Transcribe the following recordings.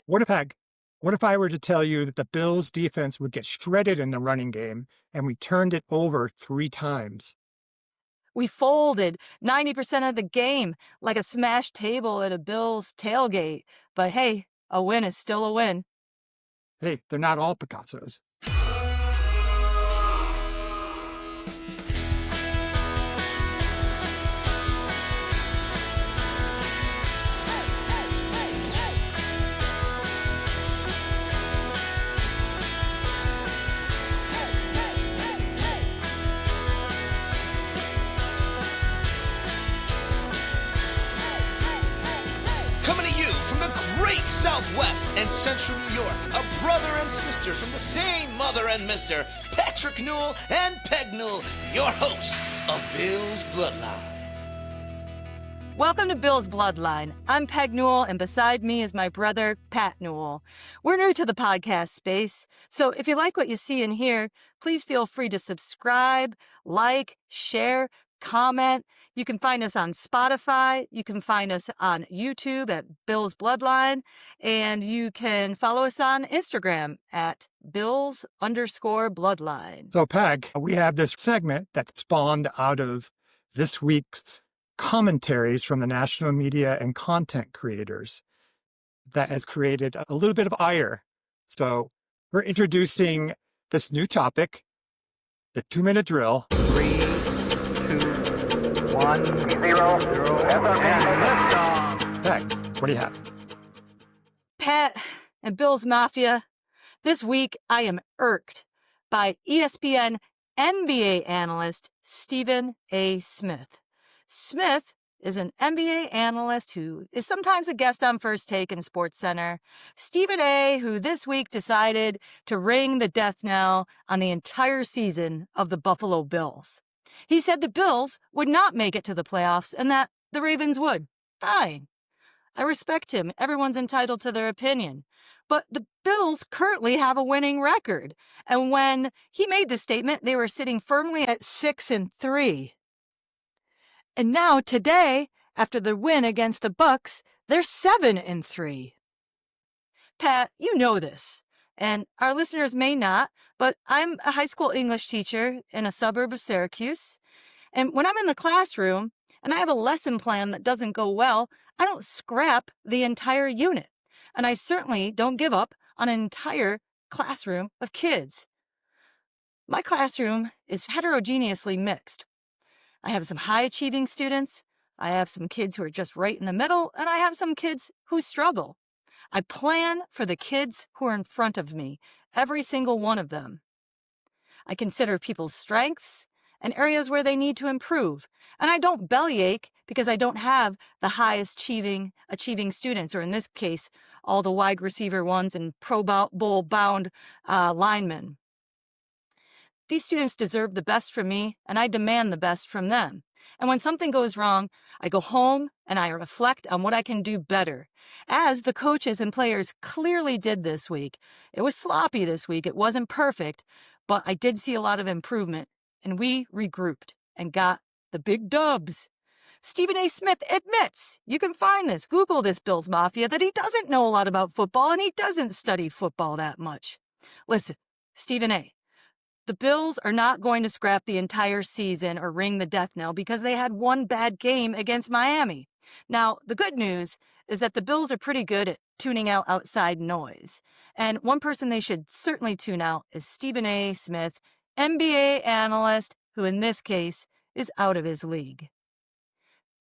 What if I, what if I were to tell you that the Bills defense would get shredded in the running game and we turned it over 3 times? We folded 90% of the game like a smashed table at a Bills tailgate. But hey, a win is still a win. Hey, they're not all Picassos. Coming to you from the great Southwest and Central New York, a brother and sister from the same mother and mister, Patrick Newell and Peg Newell, your hosts of Bills Bloodline. Welcome to Bills Bloodline. I'm Peg Newell, and beside me is my brother, Pat Newell. We're new to the podcast space, so if you like what you see and hear, please feel free to subscribe, like, share, comment. You can find us on Spotify. You can find us on YouTube at Bills Bloodline, and you can follow us on Instagram at Bills_Bloodline. So, Peg, we have this segment that spawned out of this week's commentaries from the national media and content creators that has created a little bit of ire. So we're introducing this new topic, the 2-minute drill. 3, 2, 1, 0, 0. Peg, what do you have? Pat and Bills Mafia, this week I am irked by ESPN NBA analyst Stephen A. Smith. Smith is an NBA analyst who is sometimes a guest on First Take and Sports Center. Stephen A., who this week decided to ring the death knell on the entire season of the Buffalo Bills. He said the Bills would not make it to the playoffs and that the Ravens would. Fine. I respect him. Everyone's entitled to their opinion. But the Bills currently have a winning record. And when he made the statement, they were sitting firmly at 6-3. And now today, after the win against the Bucs, they're 7-3. Pat, you know this, and our listeners may not, but I'm a high school English teacher in a suburb of Syracuse. And when I'm in the classroom and I have a lesson plan that doesn't go well, I don't scrap the entire unit. And I certainly don't give up on an entire classroom of kids. My classroom is heterogeneously mixed. I have some high-achieving students, I have some kids who are just right in the middle, and I have some kids who struggle. I plan for the kids who are in front of me, every single one of them. I consider people's strengths and areas where they need to improve, and I don't bellyache because I don't have the highest achieving students, or in this case, all the wide receiver ones and Pro Bowl bound linemen. These students deserve the best from me, and I demand the best from them. And when something goes wrong, I go home and I reflect on what I can do better, as the coaches and players clearly did this week. It was sloppy this week. It wasn't perfect, but I did see a lot of improvement, and we regrouped and got the big dubs. Stephen A. Smith admits, you can find this, Google this Bills Mafia, that he doesn't know a lot about football and he doesn't study football that much. Listen, Stephen A., the Bills are not going to scrap the entire season or ring the death knell because they had one bad game against Miami. Now, the good news is that the Bills are pretty good at tuning out outside noise. And one person they should certainly tune out is Stephen A. Smith, NBA analyst, who in this case is out of his league.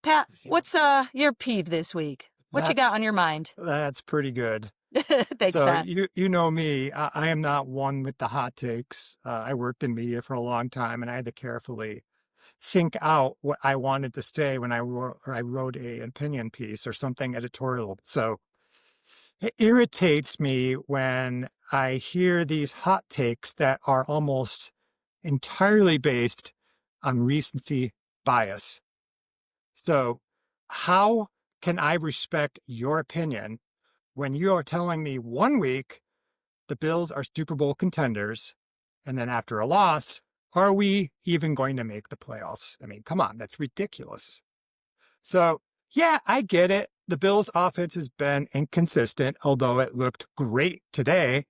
Pat, what's your peeve this week? What you got on your mind? That's pretty good. Thanks, So Pat. you know me, I am not one with the hot takes. I worked in media for a long time, and I had to carefully think out what I wanted to say when I wrote an opinion piece or something editorial. So it irritates me when I hear these hot takes that are almost entirely based on recency bias. So how can I respect your opinion when you are telling me 1 week the Bills are Super Bowl contenders, and then after a loss, are we even going to make the playoffs? I mean, come on, that's ridiculous. So, yeah, I get it. the Bills' offense has been inconsistent, although it looked great today.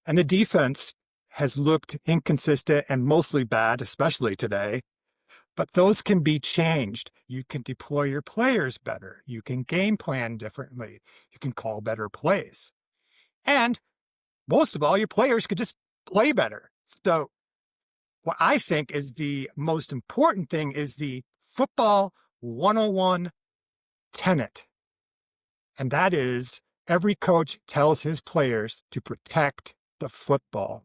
And the defense has looked inconsistent and mostly bad, especially today. But those can be changed. You can deploy your players better. You can game plan differently. You can call better plays. And most of all, your players could just play better. So what I think is the most important thing is the football 101 tenet. And that is every coach tells his players to protect the football.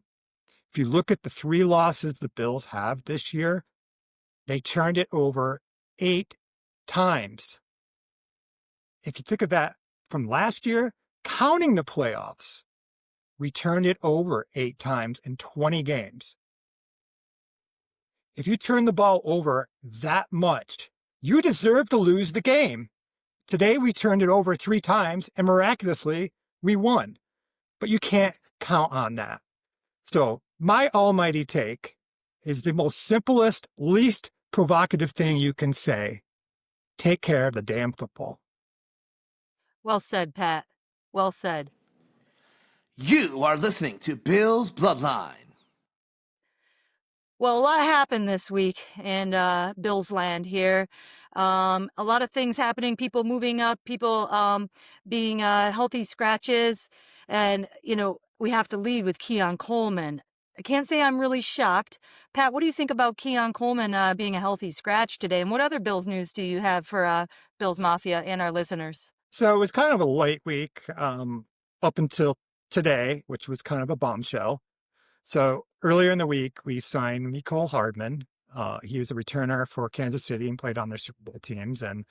If you look at the 3 losses the Bills have this year, they turned it over 8 times. If you think of that from last year, counting the playoffs, we turned it over 8 times in 20 games. If you turn the ball over that much, you deserve to lose the game. Today, we turned it over 3 times, and miraculously, we won. But you can't count on that. So my almighty take is the most simplest, least provocative thing you can say. Take care of the damn football. Well said, Pat. Well said. You are listening to Bills Bloodline. Well, a lot happened this week in Bills land here. A lot of things happening, people moving up, people being healthy scratches. And, we have to lead with Keon Coleman. I can't say I'm really shocked. Pat, what do you think about Keon Coleman being a healthy scratch today? And what other Bills news do you have for Bills Mafia and our listeners? So it was kind of a late week up until today, which was kind of a bombshell. So earlier in the week, we signed Mecole Hardman. He was a returner for Kansas City and played on their Super Bowl teams. And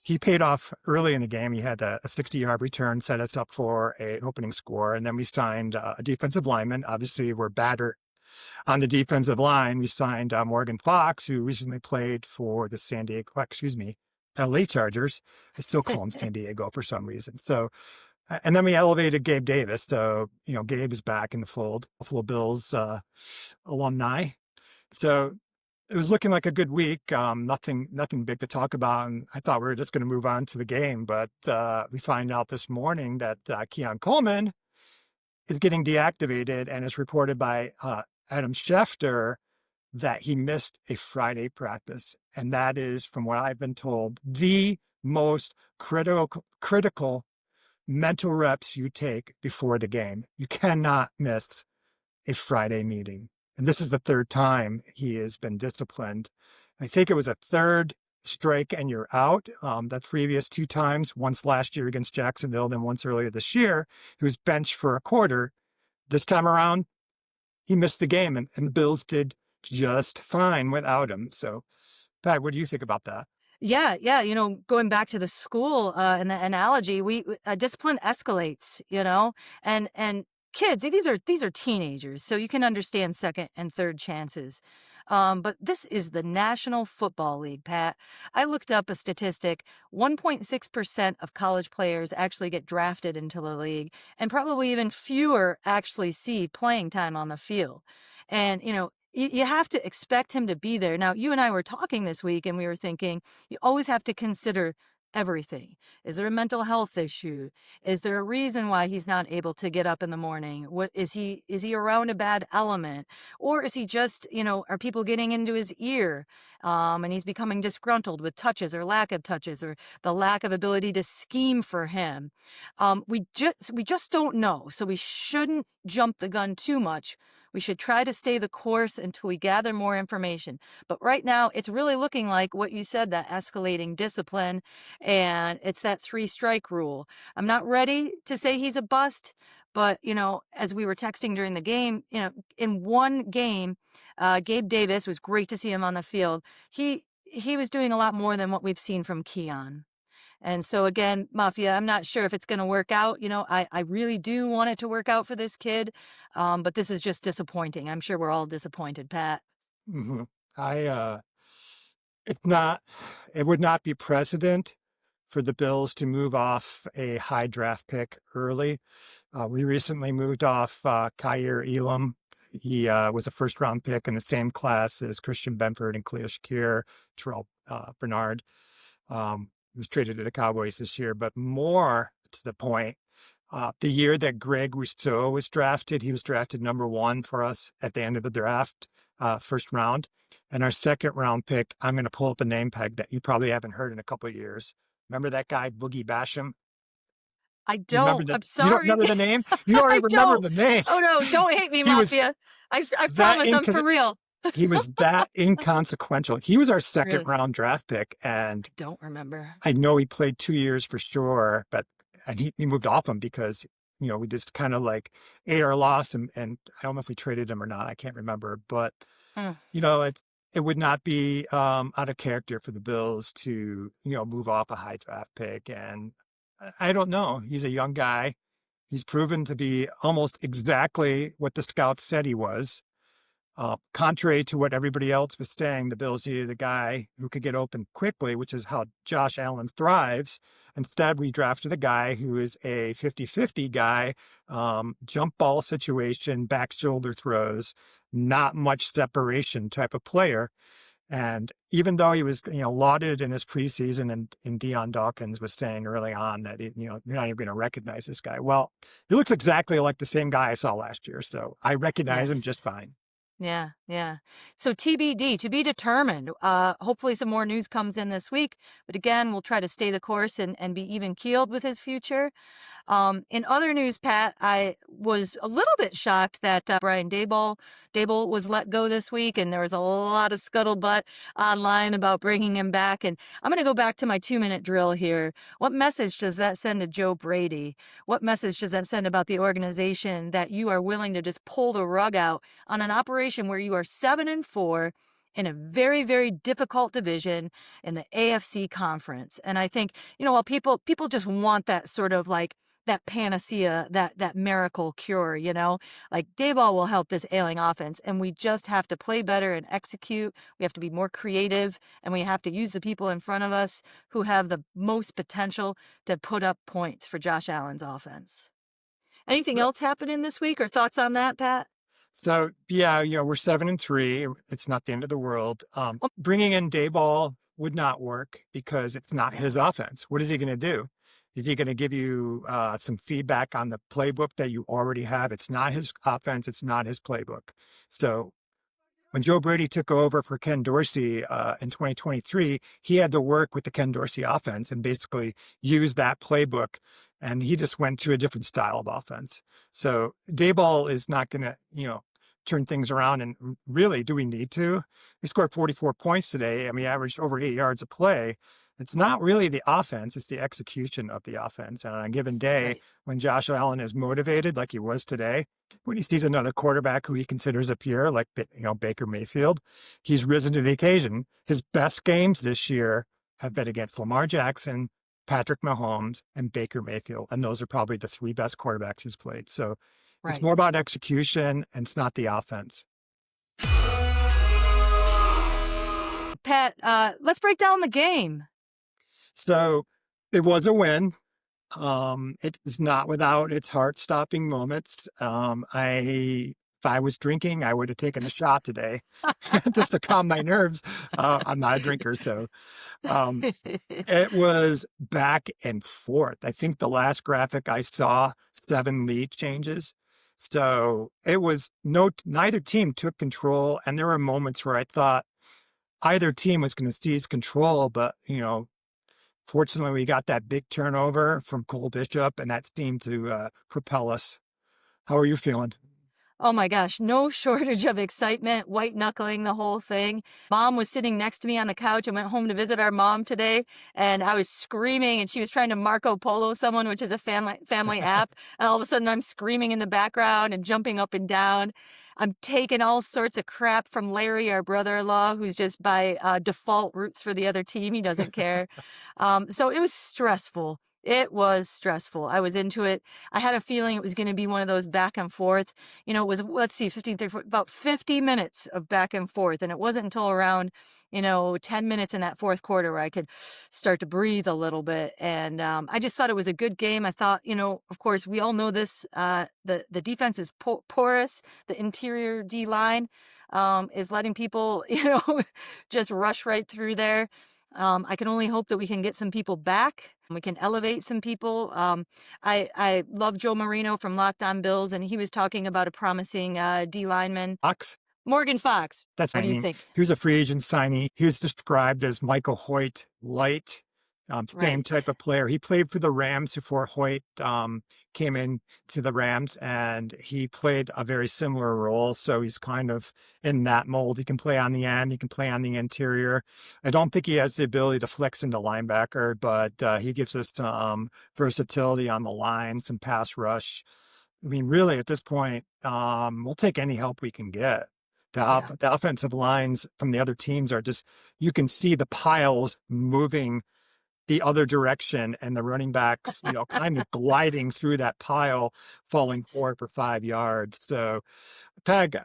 he paid off early in the game. He had a 60-yard return, set us up for an opening score. And then we signed a defensive lineman. Obviously, we're battered on the defensive line. We signed Morgan Fox, who recently played for the LA Chargers. I still call him San Diego for some reason. So, and then we elevated Gabe Davis. So, Gabe is back in the fold, Buffalo Bills alumni. So it was looking like a good week. Nothing big to talk about. And I thought we were just going to move on to the game. But we find out this morning that Keon Coleman is getting deactivated, and it's reported by Adam Schefter that he missed a Friday practice. And that is, from what I've been told, the most critical mental reps you take before the game. You cannot miss a Friday meeting. And this is the 3rd time he has been disciplined. I think it was a 3rd strike and you're out. The previous 2 times, once last year against Jacksonville, then once earlier this year, he was benched for a quarter. This time around, he missed the game, and the Bills did just fine without him. So, Pat, what do you think about that? Yeah. Going back to the school and the analogy, we discipline escalates, and kids, these are teenagers, so you can understand 2nd and 3rd chances. But this is the National Football League, Pat. I looked up a statistic. 1.6% of college players actually get drafted into the league, and probably even fewer actually see playing time on the field. And, you have to expect him to be there. Now, you and I were talking this week, and we were thinking, you always have to consider everything. Is there a mental health issue? Is there a reason why he's not able to get up in the morning? What is he around a bad element? Or is he just, are people getting into his ear? And he's becoming disgruntled with touches or lack of touches, or the lack of ability to scheme for him. We just don't know. So we shouldn't jump the gun too much. We should try to stay the course until we gather more information. But right now, it's really looking like what you said, that escalating discipline, and it's that 3-strike rule. I'm not ready to say he's a bust, but, as we were texting during the game, in one game, Gabe Davis, was great to see him on the field. He was doing a lot more than what we've seen from Keon. And so again, Mafia, I'm not sure if it's going to work out. I really do want it to work out for this kid. But this is just disappointing. I'm sure we're all disappointed, Pat. Mm-hmm. It would not be precedent for the Bills to move off a high draft pick early. We recently moved off Kaiir Elam. He was a 1st-round pick in the same class as Christian Benford and Khalil Shakir, Terrell Bernard. was traded to the Cowboys this year, but more to the point, the year that Greg Rousseau was drafted, he was drafted number 1 for us at the end of the draft, first round. And our second round pick, I'm going to pull up a name peg that you probably haven't heard in a couple of years. Remember that guy, Boogie Basham? I You remember don't. the? I'm You don't sorry. remember the name? You don't I even remember don't. the name. Oh, no. Don't hate me, He was Mafia. I that promise I'm for real. he was that inconsequential. He was our second Really? round draft pick, and Don't remember. I know he played 2 years for sure, but he moved off him because we just kind of like ate our loss, and I don't know if we traded him or not. I can't remember, but Mm. it would not be out of character for the Bills to move off a high draft pick, and I don't know. He's a young guy. He's proven to be almost exactly what the scouts said he was. Contrary to what everybody else was saying, the Bills needed a guy who could get open quickly, which is how Josh Allen thrives. Instead, we drafted a guy who is a 50-50 guy, jump ball situation, back shoulder throws, not much separation type of player. And even though he was, lauded in his preseason, and Deion Dawkins was saying early on that, you're not even going to recognize this guy. Well, he looks exactly like the same guy I saw last year. So I recognize him Yes. just fine. Yeah, yeah. So TBD, to be determined. Hopefully some more news comes in this week. But again, we'll try to stay the course and be even keeled with his future. In other news, Pat, I was a little bit shocked that Brian Daboll was let go this week, and there was a lot of scuttlebutt online about bringing him back. And I'm going to go back to my 2-minute drill here. What message does that send to Joe Brady? What message does that send about the organization that you are willing to just pull the rug out on an operation where you are 7-4 in a very, very difficult division in the AFC conference? And I think, while people just want that sort of like that panacea, that miracle cure, like Daboll will help this ailing offense, and we just have to play better and execute. We have to be more creative, and we have to use the people in front of us who have the most potential to put up points for Josh Allen's offense. Anything else happening this week, or thoughts on that, Pat? So yeah, we're 7-3. It's not the end of the world. Bringing in Daboll would not work because it's not his offense. What is he going to do? Is he going to give you some feedback on the playbook that you already have? It's not his offense. It's not his playbook. So when Joe Brady took over for Ken Dorsey in 2023, he had to work with the Ken Dorsey offense and basically use that playbook. And he just went to a different style of offense. So Daboll is not going to, turn things around. And really, do we need to? We scored 44 points today, and we averaged over 8 yards a play. It's not really the offense, it's the execution of the offense. And on a given day, Right. when Josh Allen is motivated like he was today, when he sees another quarterback who he considers a peer, like Baker Mayfield, he's risen to the occasion. His best games this year have been against Lamar Jackson, Patrick Mahomes, and Baker Mayfield. And those are probably the 3 best quarterbacks he's played. So it's Right. more about execution, and it's not the offense. Pat, let's break down the game. So it was a win. It was not without its heart-stopping moments. If I was drinking, I would have taken a shot today just to calm my nerves. I'm not a drinker, so it was back and forth. I think the last graphic I saw, 7 lead changes. So it was neither team took control, and there were moments where I thought either team was going to seize control, but fortunately, we got that big turnover from Cole Bishop, and that seemed to propel us. How are you feeling? Oh my gosh, no shortage of excitement, white knuckling the whole thing. Mom was sitting next to me on the couch. I went home to visit our mom today, and I was screaming, and she was trying to Marco Polo someone, which is a family app. And all of a sudden I'm screaming in the background and jumping up and down. I'm taking all sorts of crap from Larry, our brother-in-law, who's just by default roots for the other team. He doesn't care. So it was stressful. It was stressful. I was into it. I had a feeling it was going to be one of those back and forth. It was, let's see, 15, 30, 40, about 50 minutes of back and forth. And it wasn't until around, 10 minutes in that fourth quarter where I could start to breathe a little bit. And I just thought it was a good game. I thought, of course, we all know this. The defense is porous. The interior D line is letting people, just rush right through there. I can only hope that we can get some people back. We can elevate some people. I love Joe Marino from Locked On Bills, and he was talking about a promising D lineman, Fox, Morgan Fox. that's What do you signing. think? He was a free agent signee. He was described as Michael Hoyt light, same Right. type of player. He played for the Rams before Hoyt came in to the Rams, and he played a very similar role. So he's kind of in that mold. He can play on the end. He can play on the interior. I don't think he has the ability to flex into linebacker, but he gives us some versatility on the line, some pass rush. I mean, really, at this point, we'll take any help we can get. Yeah. The offensive lines from the other teams are just, you can see the piles moving the other direction and the running backs, kind of gliding through that pile, falling 4 for 5 yards. So, Peg,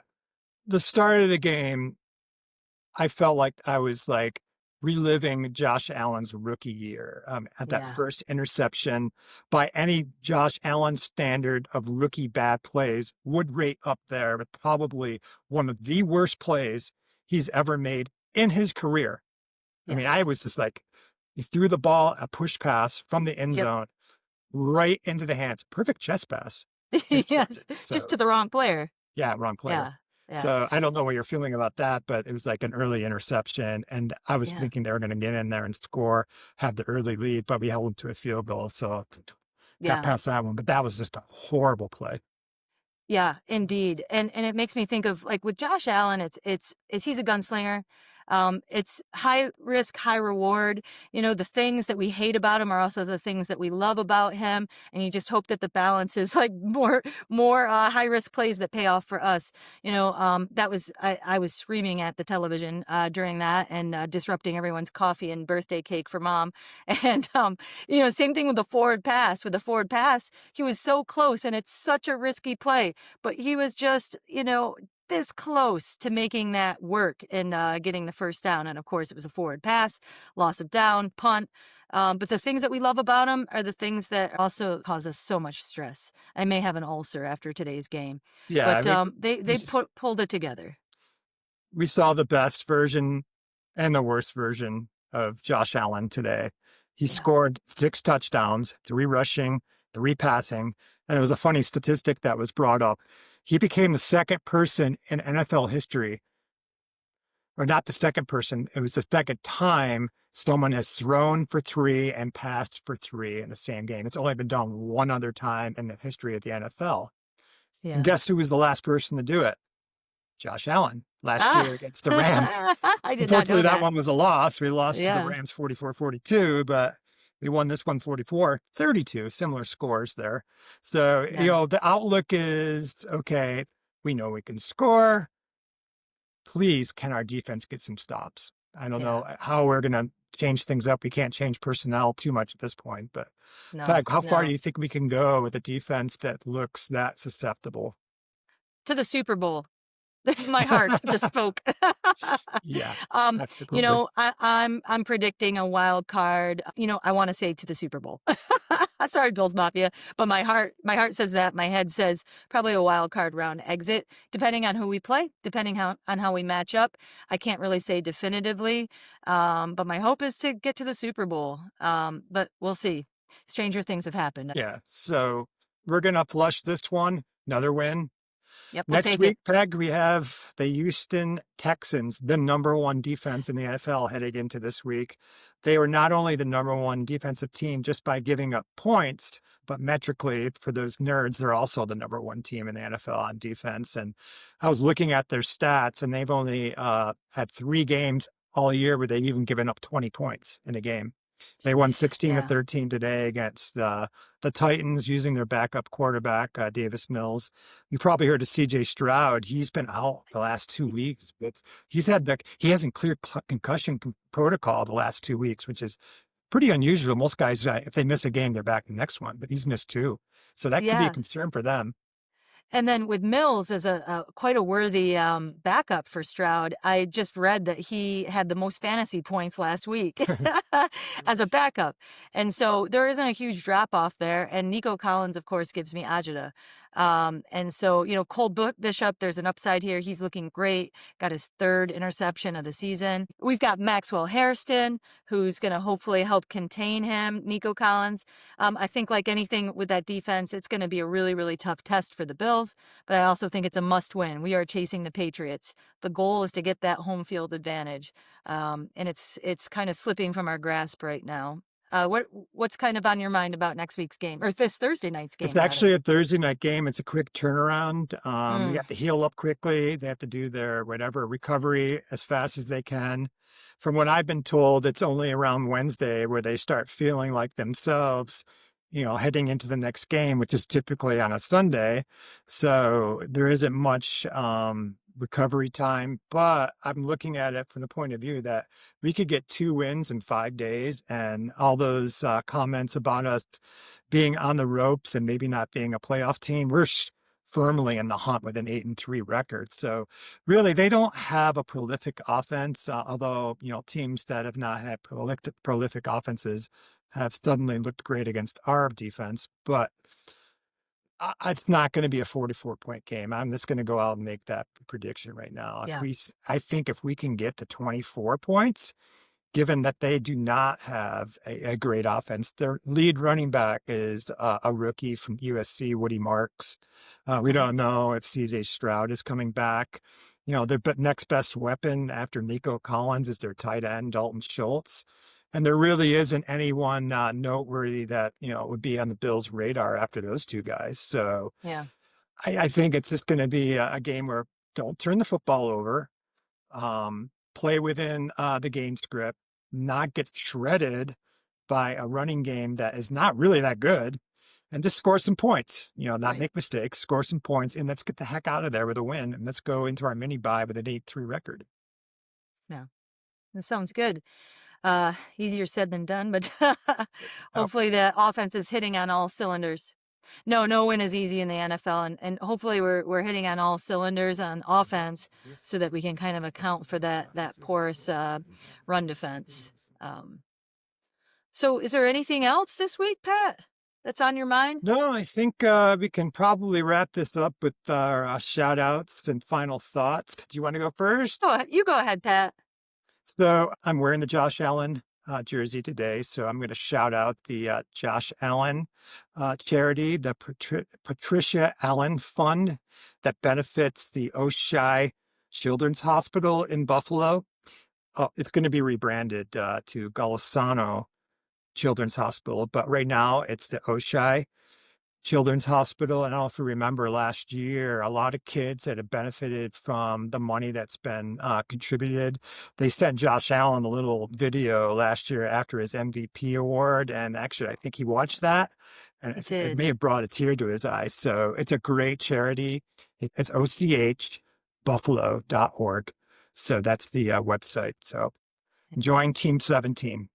the start of the game, I felt like I was like reliving Josh Allen's rookie year at that Yeah. first interception. By any Josh Allen standard of rookie bad plays, would rate up there with probably one of the worst plays he's ever made in his career. I mean, I Yes. was just like, he threw the ball, a push pass from the end Yep. zone right into the hands. Perfect chest pass. Yes. Intercepted. Just So, to the wrong player. yeah, wrong player. Yeah. Yeah. So I don't know what you're feeling about that, but it was like an early interception. And I was Yeah. thinking they were going to get in there and score, have the early lead, but we held them to a field goal. So got Yeah. past that one. But that was just a horrible play. Yeah, indeed. And it makes me think of like with Josh Allen, it's he's a gunslinger. It's high risk, high reward. The things that we hate about him are also the things that we love about him. And you just hope that the balance is like more high risk plays that pay off for us. That was I was screaming at the television during that and disrupting everyone's coffee and birthday cake for mom. And same thing with the forward pass. With the forward pass, he was so close, and it's such a risky play, but he was just this close to making that work and getting the first down. And of course, it was a forward pass, loss of down, punt. But the things that we love about him are the things that also cause us so much stress. I may have an ulcer after today's game, Yeah. but they we, s- pulled it together. we saw the best version and the worst version of Josh Allen today. He Yeah. scored 6 touchdowns, 3 rushing, 3 passing. And it was a funny statistic that was brought up. He became the second person in NFL history, or not the second person, it was the second time someone has thrown for 3 and passed for 3 in the same game. It's only been done one other time in the history of the NFL. Yeah. And guess who was the last person to do it? Josh Allen last year against the Rams. I did not know Unfortunately, that that. one was a loss. We lost to Yeah. the Rams 44-42, but we won this one 44-32, similar scores there. So, Yeah. the outlook is, okay, we know we can score. Please, can our defense get some stops? I don't know how we're going to change things up. We can't change personnel too much at this point, but No, Peg, how far no. do you think we can go with a defense that looks that susceptible? To the Super Bowl. My heart just spoke. Yeah, Um, absolutely. I'm predicting a wild card. I want to say to the Super Bowl. Sorry, Bills Mafia, but my heart says that. My head says probably a wild card round exit, depending on who we play, depending on how we match up. I can't really say definitively, but my hope is to get to the Super Bowl. But we'll see. Stranger things have happened. Yeah, so we're going to flush this one. Another win. Yep, we'll Next take week, it. Peg, we have the Houston Texans, the #1 defense in the NFL heading into this week. They were not only the #1 defensive team just by giving up points, but metrically, for those nerds, they're also the #1 team in the NFL on defense. And I was looking at their stats, and they've only had 3 games all year where they've even given up 20 points in a game. They won 16-13 today against the Titans using their backup quarterback, Davis Mills. You probably heard of C.J. Stroud. He's been out the last 2 weeks, but he hasn't cleared concussion protocol the last 2 weeks, which is pretty unusual. Most guys, if they miss a game, they're back the next one, but he's missed 2. So that could be a Yeah. concern for them. And then with Mills as a quite a worthy backup for Stroud, I just read that he had the most fantasy points last week as a backup. And so there isn't a huge drop off there. And Nico Collins, of course, gives me agita. And so, Cole Bishop, there's an upside here. He's looking great. Got his 3rd interception of the season. We've got Maxwell Hairston, who's going to hopefully help contain him. Nico Collins. I think like anything with that defense, it's going to be a really, really tough test for the Bills, but I also think it's a must win. We are chasing the Patriots. The goal is to get that home field advantage. And it's kind of slipping from our grasp right now. What's kind of on your mind about next week's game, or this Thursday night's game? It's actually a Thursday night game. It's a quick turnaround. We Mm. have to heal up quickly. They have to do their recovery as fast as they can. From what I've been told, it's only around Wednesday where they start feeling like themselves, heading into the next game, which is typically on a Sunday. So there isn't much recovery time, but I'm looking at it from the point of view that we could get 2 wins in 5 days, and all those comments about us being on the ropes and maybe not being a playoff team, we're firmly in the hunt with an 8-3 record. So really, they don't have a prolific offense, although, teams that have not had prolific offenses have suddenly looked great against our defense, but it's not going to be a 44-point game. I'm just going to go out and make that prediction right now. Yeah. I think if we can get to 24 points, given that they do not have a great offense, their lead running back is a rookie from USC, Woody Marks. We don't know if CJ Stroud is coming back. Their next best weapon after Nico Collins is their tight end, Dalton Schultz. And there really isn't anyone noteworthy that, would be on the Bills' radar after those 2 guys. So Yeah. I think it's just going to be a game where don't turn the football over, play within the game script, not get shredded by a running game that is not really that good, and just score some points, not Right. make mistakes, score some points, and let's get the heck out of there with a win. And let's go into our mini bye with an 8-3 record. Yeah. That sounds good. Easier said than done, but hopefully the offense is hitting on all cylinders. No win is easy in the NFL, and hopefully we're hitting on all cylinders on offense so that we can kind of account for that porous run defense. So is there anything else this week, Pat, that's on your mind? No, I think we can probably wrap this up with our shout outs and final thoughts. Do you want to go first? You go ahead, Pat. So I'm wearing the Josh Allen jersey today, so I'm going to shout out the Josh Allen charity, the Patricia Allen Fund that benefits the Oshai Children's Hospital in Buffalo. It's going to be rebranded to Golisano Children's Hospital, but right now it's the Oshai Children's Hospital. And I don't know if you remember last year, a lot of kids that have benefited from the money that's been contributed. They sent Josh Allen a little video last year after his MVP award. And actually, I think he watched that, and it may have brought a tear to his eyes. So it's a great charity. It's ochbuffalo.org. So that's the website. So join Team 17.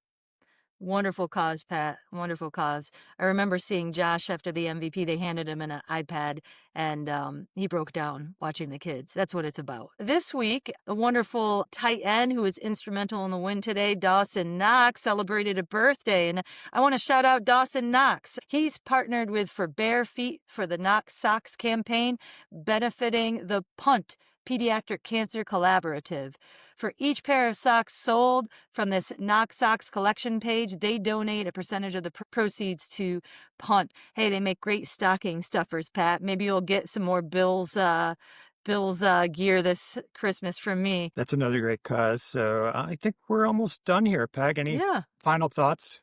Wonderful cause, Pat. Wonderful cause. I remember seeing Josh after the MVP. They handed him an iPad, and he broke down watching the kids. That's what it's about. This week, the wonderful tight end who was instrumental in the win today, Dawson Knox, celebrated a birthday. And I want to shout out Dawson Knox. He's partnered with For Bare Feet for the Knox Socks campaign, benefiting the PUNT, Pediatric Cancer Collaborative. For each pair of socks sold from this Knox Socks collection page, they donate a percentage of the proceeds to PUNT. Hey, they make great stocking stuffers, Pat. Maybe you'll get some more Bills gear this Christmas from me. That's another great cause. So I think we're almost done here, Peg. Any final thoughts?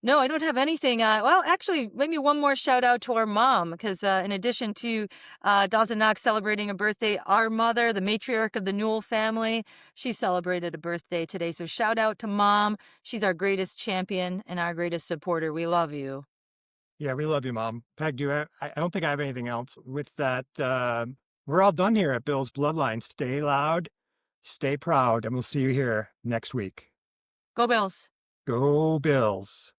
No, I don't have anything. Well, actually, maybe one more shout out to our mom, because in addition to Dawson Knox celebrating a birthday, our mother, the matriarch of the Newell family, she celebrated a birthday today. So shout out to Mom. She's our greatest champion and our greatest supporter. We love you. Yeah, we love you, Mom. Peg, I don't think I have anything else. With that, we're all done here at Bills Bloodline. Stay loud, stay proud, and we'll see you here next week. Go Bills. Go Bills.